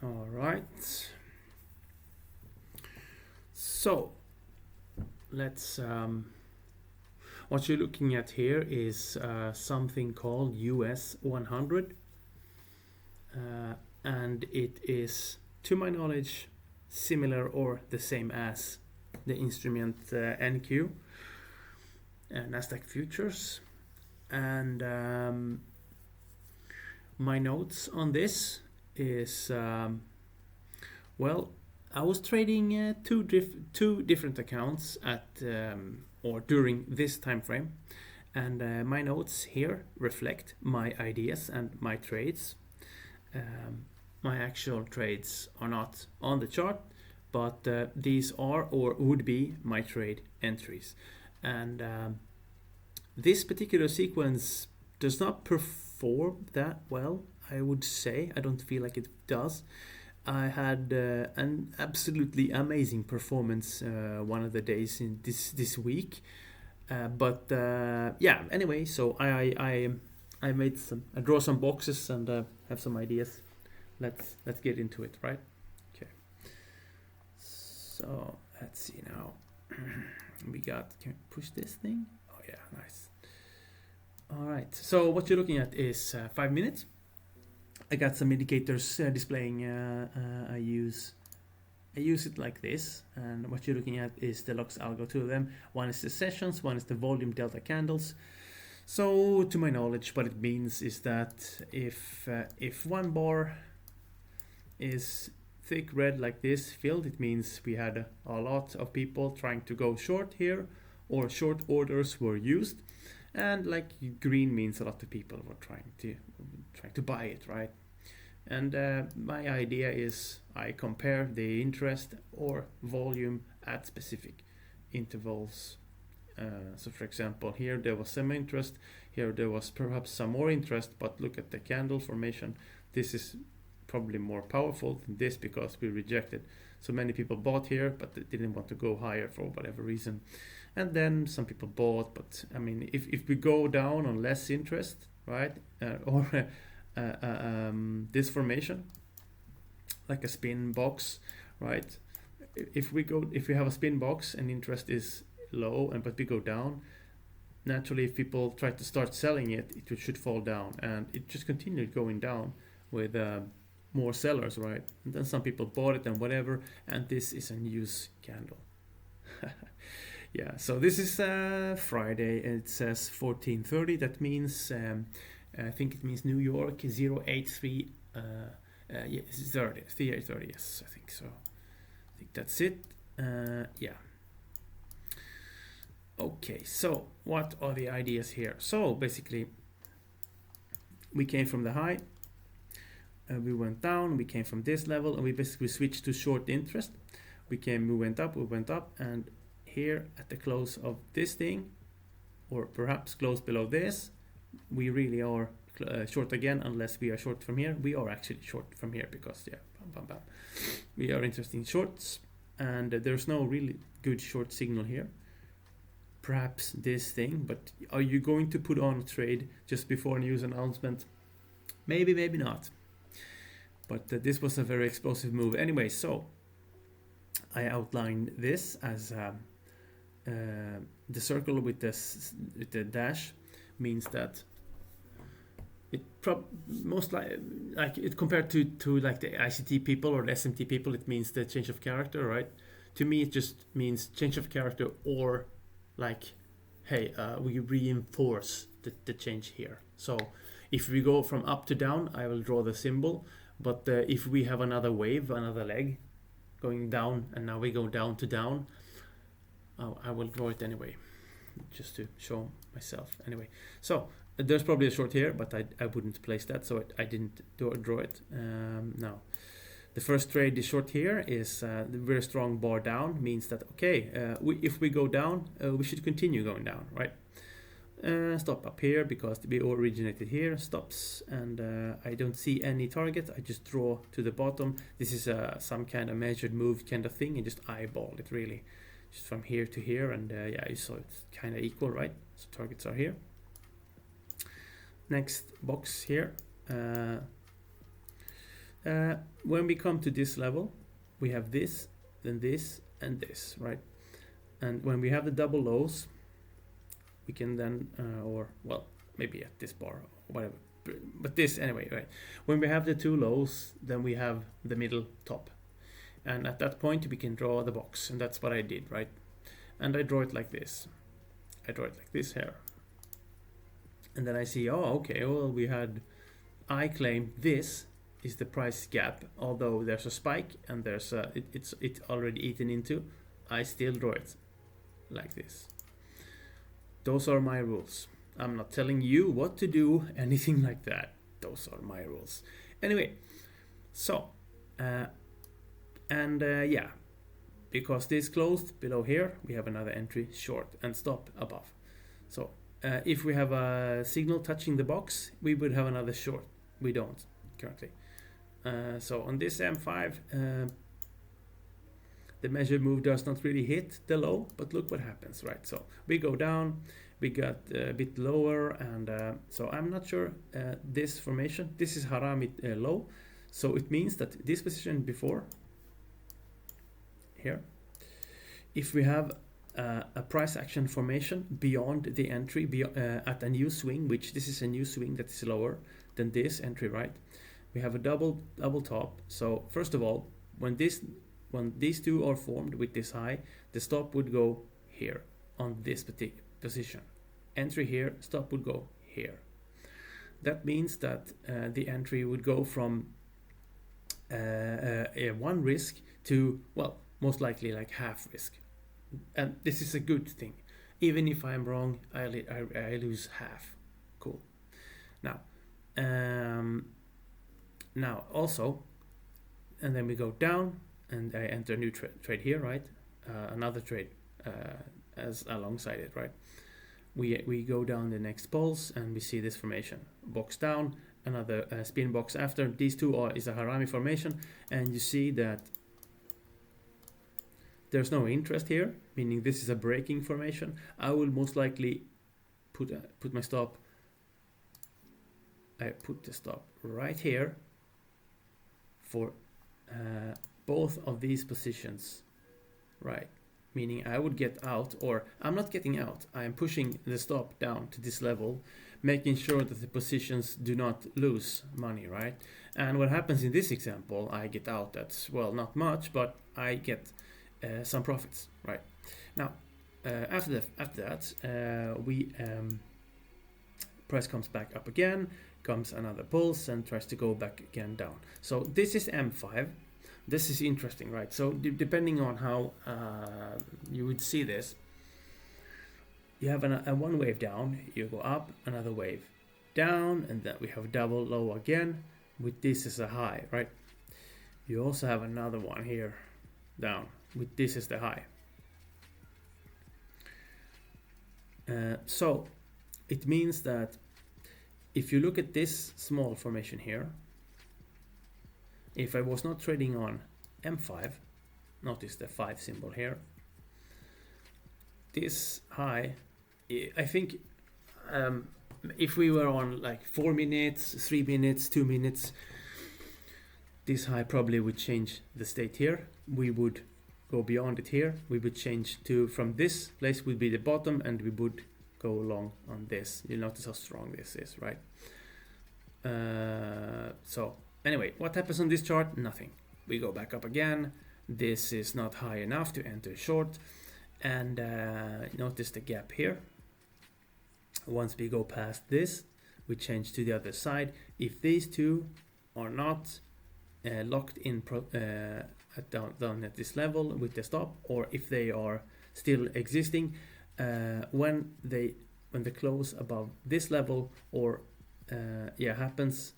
All right. So let's. What you're looking at here is something called US 100, and it is, to my knowledge, similar or the same as the instrument NQ, Nasdaq Futures, and my notes on this is well, I was trading two different accounts at or during this time frame, and my notes here reflect my ideas and my trades. My actual trades are not on the chart, but these are or would be my trade entries, and this particular sequence does not perform that well, I would say. I don't feel like it does. I had an absolutely amazing performance one of the days in this week, but yeah. Anyway, so I made I draw some boxes and have some ideas. Let's get into it, right? Okay. So let's see now. We got. Can we push this thing? Oh yeah, nice. All right. So what you're looking at is 5 minutes. I got some indicators displaying. I use it like this, and what you're looking at is the Lux Algo. Two of them. One is the sessions, one is the volume delta candles. So, to my knowledge, what it means is that if one bar is thick red like this filled, it means we had a lot of people trying to go short here, or short orders were used. And like green means a lot of people were trying to buy it, right? And my idea is I compare the interest or volume at specific intervals. So for example, here there was some interest, here there was perhaps some more interest, but look at the candle formation. This is probably more powerful than this because we rejected. So many people bought here, but they didn't want to go higher for whatever reason. And then some people bought, but I mean, if we go down on less interest, right, or this formation, like a spin box, right? If we have a spin box and interest is low, but we go down, naturally, if people try to start selling it, it should fall down, and it just continued going down with more sellers, right? And then some people bought it and whatever, and this is a news candle. Yeah, so this is Friday, and it says 14:30. That means I think it means New York 083 yeah, 30, yes, I think so. I think that's it. Yeah. Okay, so what are the ideas here? So basically, we came from the high, we went down, we came from this level, and we basically switched to short interest. We went up, and here at the close of this thing, or perhaps close below this, we really are short again, unless we are short from here. We are actually short from here because, yeah, we are interested in shorts, and there's no really good short signal here. Perhaps this thing, but are you going to put on a trade just before a news announcement? Maybe, maybe not. But this was a very explosive move. Anyway, so I outlined this as the circle with the dash means that it most like it compared to like the ICT people or the SMT people, it means the change of character, right? To me, it just means change of character, or like, hey, we reinforce the change here. So if we go from up to down, I will draw the symbol. But if we have another wave, another leg going down, and now we go down to down, I will draw it anyway, just to show myself. Anyway, so there's probably a short here, but I wouldn't place that, so I didn't draw it. Now, the first trade is short here is the very strong bar down, means that, okay, if we go down, we should continue going down, right? Stop up here because we originated here, stops, and I don't see any target. I just draw to the bottom. This is some kind of measured move kind of thing, and just eyeball it really, just from here to here, and yeah, you saw it's kind of equal, right? So targets are here. Next box here. when we come to this level, we have this, then this, and this, right? And when we have the double lows, we can then, or well, maybe at this bar, or whatever, but this anyway, right? When we have the two lows, then we have the middle top. And at that point, we can draw the box, and that's what I did, right? And I draw it like this. I draw it like this here. And then I see, oh, okay, well, I claim this is the price gap, although there's a spike and there's it's already eaten into, I still draw it like this. Those are my rules. I'm not telling you what to do, anything like that. Those are my rules. Anyway, so, yeah, because this closed below here, we have another entry short and stop above. So if we have a signal touching the box, we would have another short. We don't currently. So on this M5, the measured move does not really hit the low, but look what happens, right? So we go down, we got a bit lower, and so I'm not sure this formation, this is Harami low, so it means that this position before, here, if we have a price action formation beyond the entry, at a new swing, which this is a new swing that is lower than this entry, right? We have a double top. So first of all, when these two are formed with this high, the stop would go here on this particular position. Entry here, stop would go here. That means that the entry would go from a one risk to, well, most likely like half risk. And this is a good thing. Even if I'm wrong, I lose half. Cool. Now also, and then we go down, and I enter a new trade here, right? Another trade as alongside it, right? We go down the next pulse, and we see this formation. Box down, another spin box after. These two is a Harami formation, and you see that there's no interest here, meaning this is a breaking formation. I will most likely put my stop. I put the stop right here for both of these positions, right? Meaning I would get out, or I'm not getting out. I am pushing the stop down to this level, making sure that the positions do not lose money, right? And what happens in this example, I get out. That's, well, not much, but I get some profits, right? Now, after that, price comes back up again, comes another pulse, and tries to go back again down. So this is M5. This is interesting, right? So depending on how you would see this, you have a one wave down, you go up, another wave down, and then we have double low again with this as a high, right? You also have another one here down with this as the high. So it means that if you look at this small formation here, if I was not trading on M5, notice the 5 symbol here, this high, I think if we were on like 4 minutes, 3 minutes, 2 minutes, this high probably would change the state here. We would go beyond it here. We would change to, from this place would be the bottom, and we would go long on this. You'll notice how strong this is, right? So anyway, what happens on this chart? Nothing. We go back up again. This is not high enough to enter short, and notice the gap here. Once we go past this, we change to the other side. If these two are not locked in down at this level with the stop, or if they are still existing, when the close above this level or happens,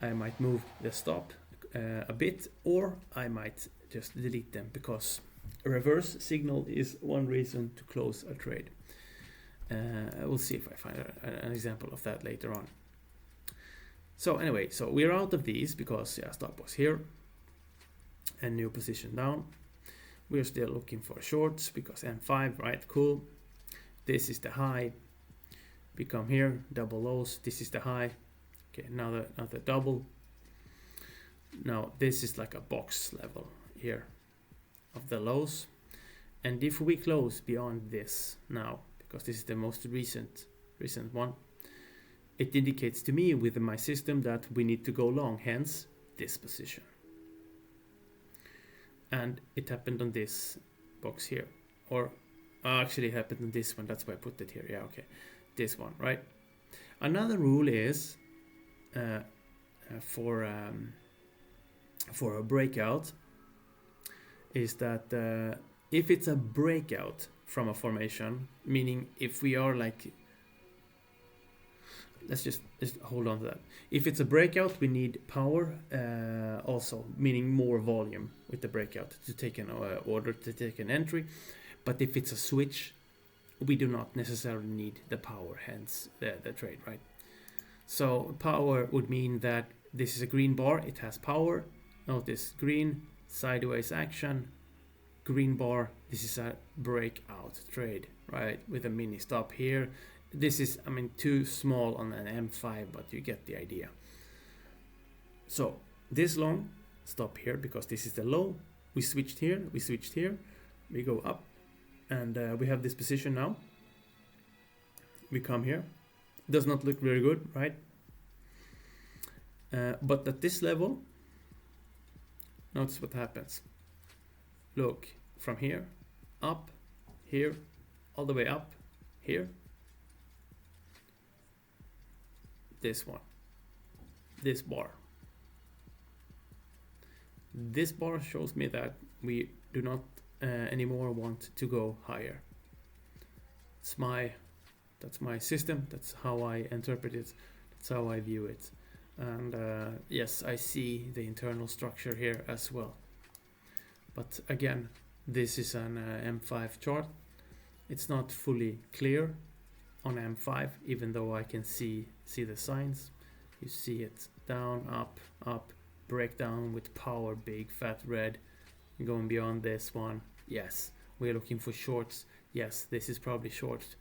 I might move the stop a bit, or I might just delete them, because a reverse signal is one reason to close a trade. We'll see if I find an example of that later on. So anyway, so we're out of these because stop was here and new position down. We're still looking for shorts because M5, right? Cool. This is the high. We come here, double lows. This is the high. Okay, another double. Now this is like a box level here of the lows, and if we close beyond this now, because this is the most recent one, it indicates to me with my system that we need to go long, hence this position. And it happened on this box here, or actually it happened on this one, that's why I put it here. Yeah, okay, this one, right? Another rule is for a breakout is that if it's a breakout from a formation, meaning if we are like, let's just hold on to that. If it's a breakout, we need power also, meaning more volume with the breakout to take an order, to take an entry. But if it's a switch, we do not necessarily need the power, hence the trade, right? So power would mean that this is a green bar, it has power. Notice green, sideways action, green bar, this is a breakout trade, right? With a mini stop here. This is, I mean, too small on an M5, but you get the idea. So this long, stop here because this is the low. We switched here, we go up, and we have this position now. We come here. Does not look very good, right? But at this level, notice what happens. Look, from here, up, here, all the way up, here. This one, this bar. This bar shows me that we do not anymore want to go higher. That's my system, that's how I interpret it, that's how I view it. And yes, I see the internal structure here as well. But again, this is an M5 chart. It's not fully clear on M5, even though I can see the signs. You see it down, up, breakdown with power, big fat red. Going beyond this one, yes, we're looking for shorts. Yes, this is probably short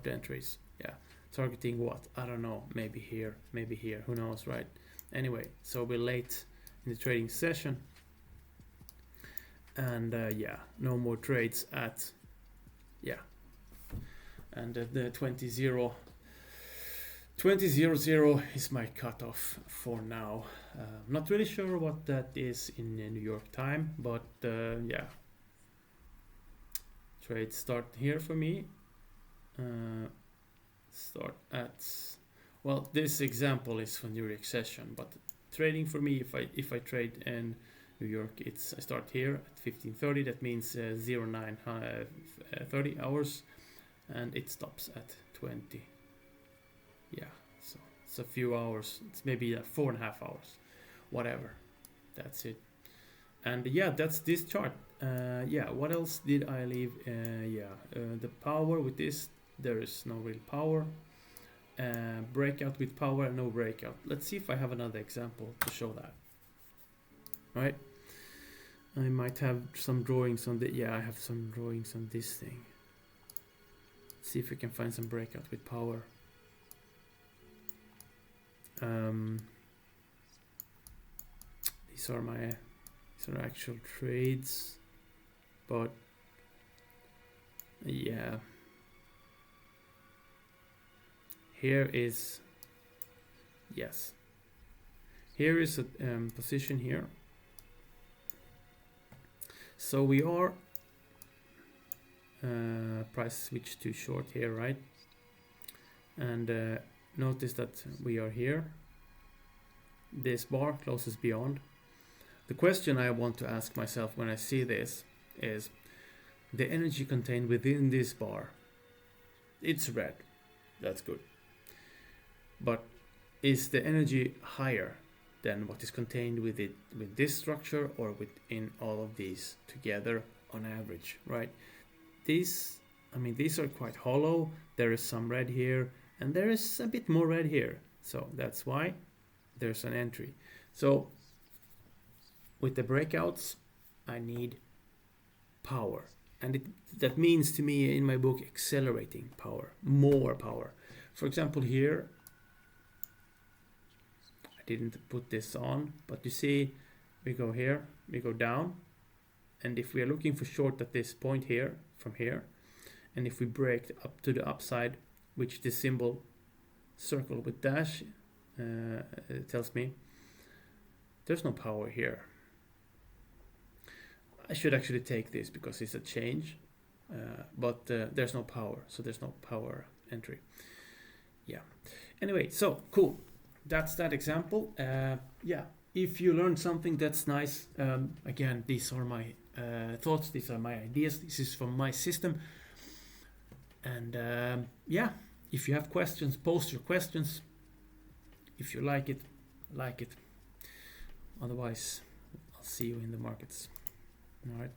entries. Yeah, targeting what? I don't know, maybe here, who knows, right? Anyway, so we're late in the trading session, and yeah, no more trades at, yeah, and the 20.00 is my cutoff for now. Not really sure what that is in New York time, but yeah, trade start here for me. Start at, well, this example is for New York session, but trading for me, if I trade in New York, it's I start here at 15:30. That means 09:30 hours, and it stops at 20. Yeah, so it's a few hours. It's maybe 4.5 hours, whatever. That's it. And yeah, that's this chart. Yeah, what else did I leave? The power with this, there is no real power. Breakout with power, no breakout. Let's see if I have another example to show that. Right? I might have some drawings on the, yeah, I have some drawings on this thing. Let's see if we can find some breakout with power. These are actual trades, but yeah, here is, yes, here is a position here. So we are price switch to short here, right? And notice that we are here. This bar closes beyond. The question I want to ask myself when I see this is the energy contained within this bar. It's red, that's good. But is the energy higher than what is contained with it, with this structure, or within all of these together on average, right? These are quite hollow. There is some red here, and there is a bit more red here. So that's why there's an entry. So with the breakouts, I need power. And that means to me in my book, accelerating power, more power. For example, here, I didn't put this on, but you see we go here, we go down, and if we are looking for short at this point here, from here, and if we break up to the upside, which this symbol circle with dash tells me, there's no power here. I should actually take this because it's a change, but there's no power, so there's no power entry. Yeah. Anyway, so cool. That's that example. Yeah. If you learned something, that's nice. Again, these are my thoughts. These are my ideas. This is from my system. And yeah, if you have questions, post your questions. If you like it, like it. Otherwise, I'll see you in the markets. All right.